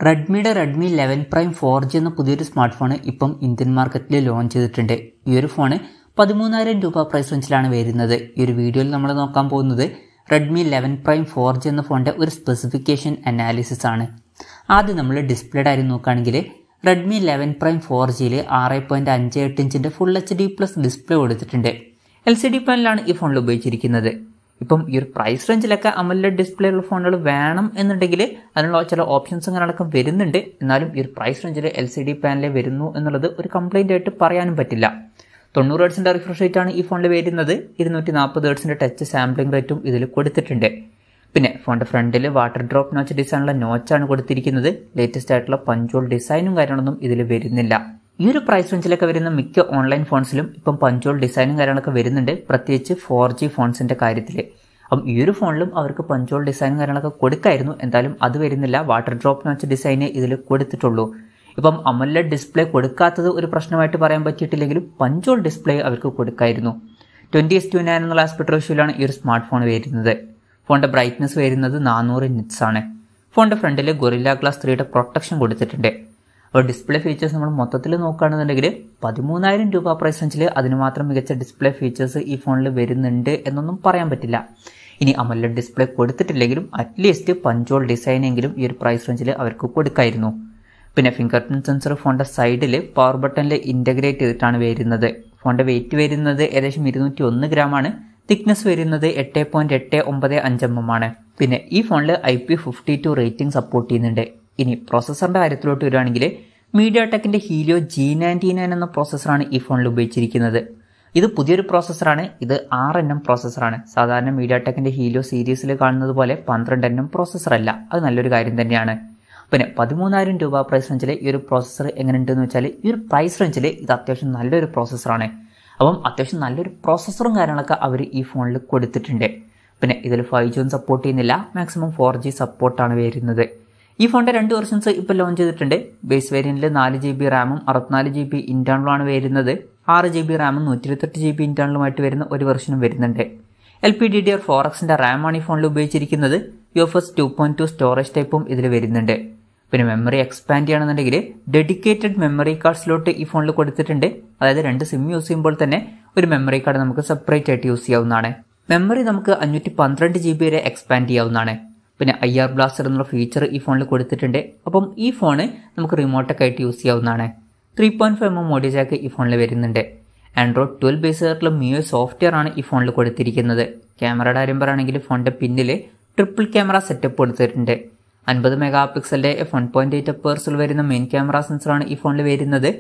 റെഡ്മിയുടെ Redmi 11 prime 4G എന്ന പുതിയൊരു smart phone ഇപ്പം ഇന്ത്യൻ മാർക്കറ്റിൽ ലോഞ്ച് ചെയ്തിട്ടുണ്ട്. ഈ ഒരു ഫോൺ 13,000 രൂപ പ്രൈസ് റേഞ്ചിലാണ് വരുന്നത്. ഈ ഒരു വീഡിയോയിൽ നമ്മൾ നോക്കാൻ പോകുന്നത് റെഡ്മി 11 പ്രൈം 4G എന്ന ഫോണിൻ്റെ ഒരു സ്പെസിഫിക്കേഷൻ അനാലിസിസ് ആണ്. ആദ്യം നമ്മൾ ഡിസ്പ്ലേയുടെ കാര്യം നോക്കുകയാണെങ്കിൽ റെഡ്മി 11 പ്രൈം 4Gയിൽ 6.58 ഇഞ്ചിൻ്റെ ഫുൾ HD+ ഡിസ്പ്ലേ കൊടുത്തിട്ടുണ്ട്. LCD പാനലാണ് ഈ ഫോണിൽ ഉപയോഗിച്ചിരിക്കുന്നത്. ഇപ്പം ഈ ഒരു പ്രൈസ് റേഞ്ചിലൊക്കെ AMOLED ഡിസ്പ്ലേ ഉള്ള ഫോണുകൾ വേണം എന്നുണ്ടെങ്കിൽ അതിനുള്ള ചില ഓപ്ഷൻസും കാര്യങ്ങളൊക്കെ വരുന്നുണ്ട്. എന്നാലും ഈ ഒരു പ്രൈസ് റേഞ്ചിൽ LCD പാനലേ വരുന്നു എന്നുള്ളത് ഒരു കംപ്ലൈൻ്റ് ആയിട്ട് പറയാനും പറ്റില്ല. 90 ഹെർട്സിൻ്റെ റിഫ്രഷ് റേറ്റാണ് ഈ ഫോണിൽ വരുന്നത്. 240 ഹെർട്സിൻ്റെ ടച്ച് സാമ്പിളിംഗ് റേറ്റും ഇതിൽ കൊടുത്തിട്ടുണ്ട്. പിന്നെ ഫോണിൻ്റെ ഫ്രണ്ടിൽ വാട്ടർ ഡ്രോപ്പ് നോച്ച് ഡിസൈനുള്ള നോച്ചാണ് കൊടുത്തിരിക്കുന്നത്. ലേറ്റസ്റ്റ് ആയിട്ടുള്ള പഞ്ചോൾ ഡിസൈനും കാര്യങ്ങളൊന്നും ഇതിൽ വരുന്നില്ല. ഈ ഒരു പ്രൈസ് റേഞ്ചിലൊക്കെ വരുന്ന മിക്ക ഓൺലൈൻ ഫോൺസിലും ഇപ്പം പഞ്ചോൾ ഡിസൈനും കാര്യങ്ങളൊക്കെ വരുന്നുണ്ട്, പ്രത്യേകിച്ച് 4G ഫോൺസിൻ്റെ കാര്യത്തിൽ. അപ്പം ഈ ഒരു ഫോണിലും അവർക്ക് പഞ്ചോൾ ഡിസൈനും കാര്യങ്ങളൊക്കെ കൊടുക്കായിരുന്നു. എന്തായാലും അത് വരുന്നില്ല. വാട്ടർ ഡ്രോപ്പ് നോച്ച് ഡിസൈനെ ഇതിൽ കൊടുത്തിട്ടുള്ളൂ. ഇപ്പം AMOLED ഡിസ്പ്ലേ കൊടുക്കാത്തത് ഒരു പ്രശ്നമായിട്ട് പറയാൻ പറ്റിയിട്ടില്ലെങ്കിലും പഞ്ചോൾ ഡിസ്പ്ലേ അവർക്ക് കൊടുക്കായിരുന്നു. 20:9 എന്നുള്ള ആസ്പെക്ട് റേഷ്യോയിലാണ് ഈ ഒരു സ്മാർട്ട് ഫോൺ വരുന്നത്. ഫോണിൻ്റെ ബ്രൈറ്റ്നസ് വരുന്നത് 400 നിറ്റ്സ് ആണ്. ഫോണിൻ്റെ ഫ്രണ്ടിൽ ഗൊറില്ല ഗ്ലാസ് 3യുടെ പ്രൊട്ടക്ഷൻ കൊടുത്തിട്ടുണ്ട്. അപ്പോൾ ഡിസ്പ്ലേ ഫീച്ചേഴ്സ് നമ്മൾ മൊത്തത്തിൽ നോക്കുകയാണെന്നുണ്ടെങ്കിൽ 13,000 രൂപ പ്രൈസ് റേഞ്ചിൽ അതിന് മാത്രം മികച്ച ഡിസ്പ്ലേ ഫീച്ചേഴ്സ് ഈ ഫോണിൽ വരുന്നുണ്ട് എന്നൊന്നും പറയാൻ പറ്റില്ല. ഇനി AMOLED ഡിസ്പ്ലേ കൊടുത്തിട്ടില്ലെങ്കിലും അറ്റ്ലീസ്റ്റ് പഞ്ചോൾ ഡിസൈനെങ്കിലും ഈ ഒരു പ്രൈസ് റേഞ്ചിൽ അവർക്ക് കൊടുക്കായിരുന്നു. പിന്നെ ഫിംഗർ പ്രിന്റ് സെൻസർ ഫോണിൻ്റെ സൈഡിൽ പവർ ബട്ടണിൽ ഇൻ്റഗ്രേറ്റ് ചെയ്തിട്ടാണ് വരുന്നത്. ഫോണിൻ്റെ വെയിറ്റ് വരുന്നത് ഏകദേശം 201 ഗ്രാമാണ്. തിക്നെസ് വരുന്നത് 8.895 mm ആണ്. പിന്നെ ഈ ഫോണിൽ IP52 റേറ്റിംഗ് സപ്പോർട്ട് ചെയ്യുന്നുണ്ട്. ഇനി പ്രോസസ്സറിൻ്റെ കാര്യത്തിലോട്ട് വരികയാണെങ്കിൽ mediatekൻ്റെ helio G99 എന്ന പ്രോസസ്സറാണ് ഈ ഫോണിൽ ഉപയോഗിച്ചിരിക്കുന്നത്. ഇത് പുതിയൊരു പ്രോസസ്സറാണ്. ഇത് 6nm പ്രോസസ്സറാണ്. സാധാരണ mediatekൻ്റെ helio സീരീസിൽ കാണുന്നത് പോലെ 12nm പ്രോസസ്സറല്ല. അത് നല്ലൊരു കാര്യം തന്നെയാണ്. പിന്നെ 13,000 രൂപ പ്രൈസ് റേഞ്ചിൽ ഈ ഒരു പ്രോസസ്സർ എങ്ങനെയുണ്ടെന്ന് വെച്ചാൽ ഈ ഒരു പ്രൈസ് റേഞ്ചിൽ ഇത് അത്യാവശ്യം നല്ലൊരു പ്രോസസ്സറാണ്. അപ്പം അത്യാവശ്യം നല്ലൊരു പ്രോസസ്സറും കാര്യങ്ങളൊക്കെ അവർ ഈ ഫോണിൽ കൊടുത്തിട്ടുണ്ട്. പിന്നെ ഇതിൽ 5G സപ്പോർട്ട് ചെയ്യുന്നില്ല. മാക്സിമം 4G സപ്പോർട്ടാണ് വരുന്നത്. ഈ ഫോണിൻ്റെ 2 വെർഷൻസ് ഇപ്പോൾ ലോഞ്ച് ചെയ്തിട്ടുണ്ട്. ബേസ് വേരിയൻറ്റിൽ 4GB റാമും 64GB ഇൻറ്റേർണലുമാണ് വരുന്നത്. 6GB റാമും 128GB ഇൻറ്റേർണലുമായിട്ട് വരുന്ന ഒരു വെർഷനും വരുന്നുണ്ട്. LPDDR4Xൻ്റെ റാമാണ് ഈ ഫോണിൽ ഉപയോഗിച്ചിരിക്കുന്നത്. UFS 2.2 സ്റ്റോറേജ് ടൈപ്പും ഇതിൽ വരുന്നുണ്ട്. പിന്നെ മെമ്മറി എക്സ്പാൻഡ് ചെയ്യണമെന്നുണ്ടെങ്കിൽ ഡെഡിക്കേറ്റഡ് മെമ്മറി കാർഡ് സ്ലോട്ട് ഈ ഫോണിൽ കൊടുത്തിട്ടുണ്ട്. അതായത് 2 സിം യൂസ് ചെയ്യുമ്പോൾ തന്നെ ഒരു മെമ്മറി കാർഡ് നമുക്ക് സെപ്പറേറ്റ് ആയിട്ട് യൂസ് ചെയ്യാവുന്നതാണ്. മെമ്മറി നമുക്ക് 512GB വരെ എക്സ്പാൻഡ് ചെയ്യാവുന്നതാണ്. പിന്നെ IR ബ്ലാസ്റ്റർ എന്നുള്ള ഫീച്ചർ ഈ ഫോണിൽ കൊടുത്തിട്ടുണ്ട്. അപ്പം ഈ ഫോണ് നമുക്ക് റിമോട്ടൊക്കെ ആയിട്ട് യൂസ് ചെയ്യാവുന്നതാണ്. 3.5mm ഓഡിയോ ജാക്ക് ഈ ഫോണിൽ വരുന്നുണ്ട്. Android 12 ബേസ് ആയിട്ടുള്ള MIUI സോഫ്റ്റ്വെയർ ആണ് ഈ ഫോണിൽ കൊടുത്തിരിക്കുന്നത്. ക്യാമറയുടെ കാര്യം പറയുകയാണെങ്കിൽ ഫോണിൻ്റെ പിന്നിൽ ട്രിപ്പിൾ ക്യാമറ സെറ്റപ്പ് കൊടുത്തിട്ടുണ്ട്. 50 മെഗാപിക്സലിൻ്റെ f1.8 അപ്പേഴ്സിൽ വരുന്ന മെയിൻ ക്യാമറ സെൻസറാണ് ഈ ഫോണിൽ വരുന്നത്.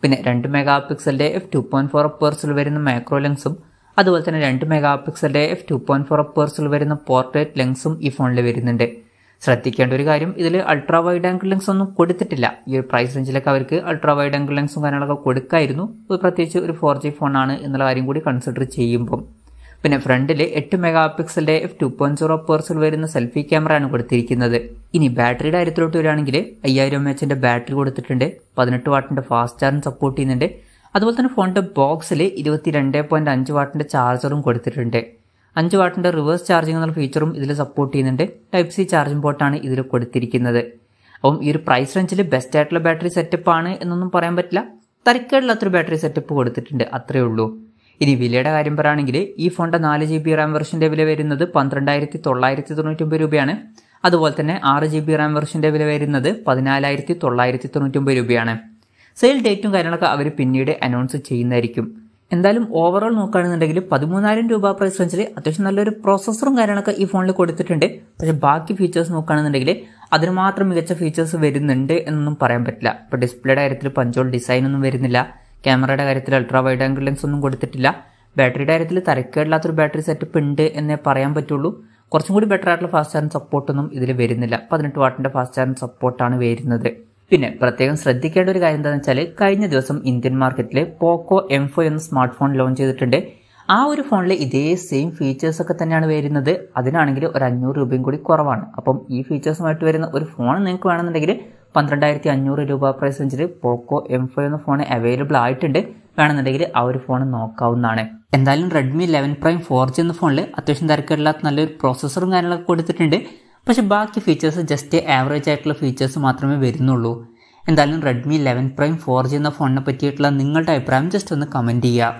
പിന്നെ 2 മെഗാപിക്സലിൻ്റെ f2.4 അപ്പേഴ്സിൽ വരുന്ന മാക്രോ ലെൻസും അതുപോലെ തന്നെ 2 മെഗാപിക്സലിൻ്റെ f2.4 അപ്പേഴ്സിൽ വരുന്ന പോർട്രേറ്റ് ലെൻസും ഈ ഫോണിൽ വരുന്നുണ്ട്. ശ്രദ്ധിക്കേണ്ട ഒരു കാര്യം, ഇതിൽ അൾട്രാ വൈഡ് ആംഗിൾ ലെൻസ് ഒന്നും കൊടുത്തിട്ടില്ല. ഈ ഒരു പ്രൈസ് റേഞ്ചിലൊക്കെ അവർക്ക് അൾട്രാ വൈഡ് ആംഗിൾ ലെൻസും കാര്യങ്ങളൊക്കെ കൊടുക്കായിരുന്നു. പ്രത്യേകിച്ച് ഒരു 4G ഫോണാണ് എന്നുള്ള കാര്യം കൂടി കൺസിഡർ ചെയ്യുമ്പം. പിന്നെ ഫ്രണ്ടിൽ 8 മെഗാപിക്സലിൻ്റെ f2.0 അപ്പേഴ്സിൽ വരുന്ന സെൽഫി ക്യാമറയാണ് കൊടുത്തിരിക്കുന്നത്. ഇനി ബാറ്ററിയുടെ കാര്യത്തിലോട്ട് വരികയാണെങ്കിൽ 5000 mAh ബാറ്ററി കൊടുത്തിട്ടുണ്ട്. 18 വാട്ടിൻ്റെ ഫാസ്റ്റ് ചാർജിങ് സപ്പോർട്ട് ചെയ്യുന്നുണ്ട്. അതുപോലെ തന്നെ ഫോണിൻ്റെ ബോക്സിൽ 22.5 വാട്ടിൻ്റെ ചാർജറും കൊടുത്തിട്ടുണ്ട്. 5 വാട്ടിൻ്റെ റിവേഴ്സ് ചാർജിങ് എന്നുള്ള ഫീച്ചറും ഇതിൽ സപ്പോർട്ട് ചെയ്യുന്നുണ്ട്. Type-C ചാർജിംഗ് പോർട്ടാണ് ഇതിൽ കൊടുത്തിരിക്കുന്നത്. അപ്പം ഈ ഒരു പ്രൈസ് റേഞ്ചിൽ ബെസ്റ്റ് ആയിട്ടുള്ള ബാറ്ററി സെറ്റപ്പ് ആണ് എന്നൊന്നും പറയാൻ പറ്റില്ല. തരക്കേടില്ലാത്തൊരു ബാറ്ററി സെറ്റപ്പ് കൊടുത്തിട്ടുണ്ട്, അത്രയേ ഉള്ളൂ. ഇനി വിലയുടെ കാര്യം പറയുകയാണെങ്കിൽ ഈ ഫോണിൻ്റെ 4GB റാം വെർഷൻ്റെ വില വരുന്നത് 12,999 രൂപയാണ്. അതുപോലെ തന്നെ 6GB റാം വെർഷൻ്റെ വില വരുന്നത് 14,999 രൂപയാണ്. സെയിൽ ഡേറ്റും കാര്യങ്ങളൊക്കെ അവർ പിന്നീട് അനൗൺസ് ചെയ്യുന്നതായിരിക്കും. എന്തായാലും ഓവറോൾ നോക്കുകയാണെന്നുണ്ടെങ്കിൽ 13,000 രൂപ പ്രൈസ് റേഞ്ചിൽ അത്യാവശ്യം നല്ലൊരു പ്രോസസ്സറും കാര്യങ്ങളൊക്കെ ഈ ഫോണിൽ കൊടുത്തിട്ടുണ്ട്. പക്ഷേ ബാക്കി ഫീച്ചേഴ്സ് നോക്കുകയാണെന്നുണ്ടെങ്കിൽ അതിന് മാത്രം മികച്ച ഫീച്ചേഴ്സ് വരുന്നുണ്ട് എന്നൊന്നും പറയാൻ പറ്റില്ല. ഇപ്പോൾ ഡിസ്പ്ലേയുടെ കാര്യത്തിൽ പഞ്ചോൾ ഡിസൈൻ ഒന്നും വരുന്നില്ല. ക്യാമറയുടെ കാര്യത്തിൽ അൾട്രാ വൈഡ് ആംഗിൾ ലെൻസ് ഒന്നും കൊടുത്തിട്ടില്ല. ബാറ്ററിയുടെ കാര്യത്തിൽ തരക്കേടില്ലാത്തൊരു ബാറ്ററി സെറ്റപ്പ് ഉണ്ട് എന്നേ പറയാൻ പറ്റുള്ളൂ. കുറച്ചും കൂടി ബെറ്റർ ആയിട്ടുള്ള ഫാസ്റ്റ് ചാർജിങ് സപ്പോർട്ടൊന്നും ഇതിൽ വരുന്നില്ല. 18 വാട്ടിൻ്റെ ഫാസ്റ്റ് ചാർജിങ് സപ്പോർട്ടാണ് വരുന്നത്. പിന്നെ പ്രത്യേകം ശ്രദ്ധിക്കേണ്ട ഒരു കാര്യം എന്താണെന്ന് വെച്ചാൽ കഴിഞ്ഞ ദിവസം ഇന്ത്യൻ മാർക്കറ്റിൽ പോക്കോ M5 എന്ന സ്മാർട്ട് ഫോൺ ലോഞ്ച് ചെയ്തിട്ടുണ്ട്. ആ ഒരു ഫോണിൽ ഇതേ സെയിം ഫീച്ചേഴ്സൊക്കെ തന്നെയാണ് വരുന്നത്. അതിനാണെങ്കിൽ ഒരു 500 രൂപയും കൂടി കുറവാണ്. അപ്പം ഈ ഫീച്ചേഴ്സുമായിട്ട് വരുന്ന ഒരു ഫോൺ നിങ്ങൾക്ക് വേണമെന്നുണ്ടെങ്കിൽ 12,500 രൂപ പ്രൈസ് റേഞ്ചിൽ പോക്കോ M5 എന്ന ഫോൺ അവൈലബിൾ ആയിട്ടുണ്ട്. വേണമെന്നുണ്ടെങ്കിൽ ആ ഒരു ഫോൺ നോക്കാവുന്നതാണ്. എന്തായാലും റെഡ്മി 11 പ്രൈം 4G എന്ന ഫോണിൽ അത്യാവശ്യം തിരക്കേടില്ലാത്ത നല്ലൊരു പ്രോസസ്സറും കാര്യങ്ങളൊക്കെ കൊടുത്തിട്ടുണ്ട്. പക്ഷേ ബാക്കി ഫീച്ചേഴ്സ് ജസ്റ്റ് ആവറേജ് ആയിട്ടുള്ള ഫീച്ചേഴ്സ് മാത്രമേ വരുന്നുള്ളൂ. എന്തായാലും റെഡ്മി 11 പ്രൈം 4G എന്ന ഫോണിനെ പറ്റിയിട്ടുള്ള നിങ്ങളുടെ അഭിപ്രായം ജസ്റ്റ് ഒന്ന് കമൻറ്റ് ചെയ്യുക.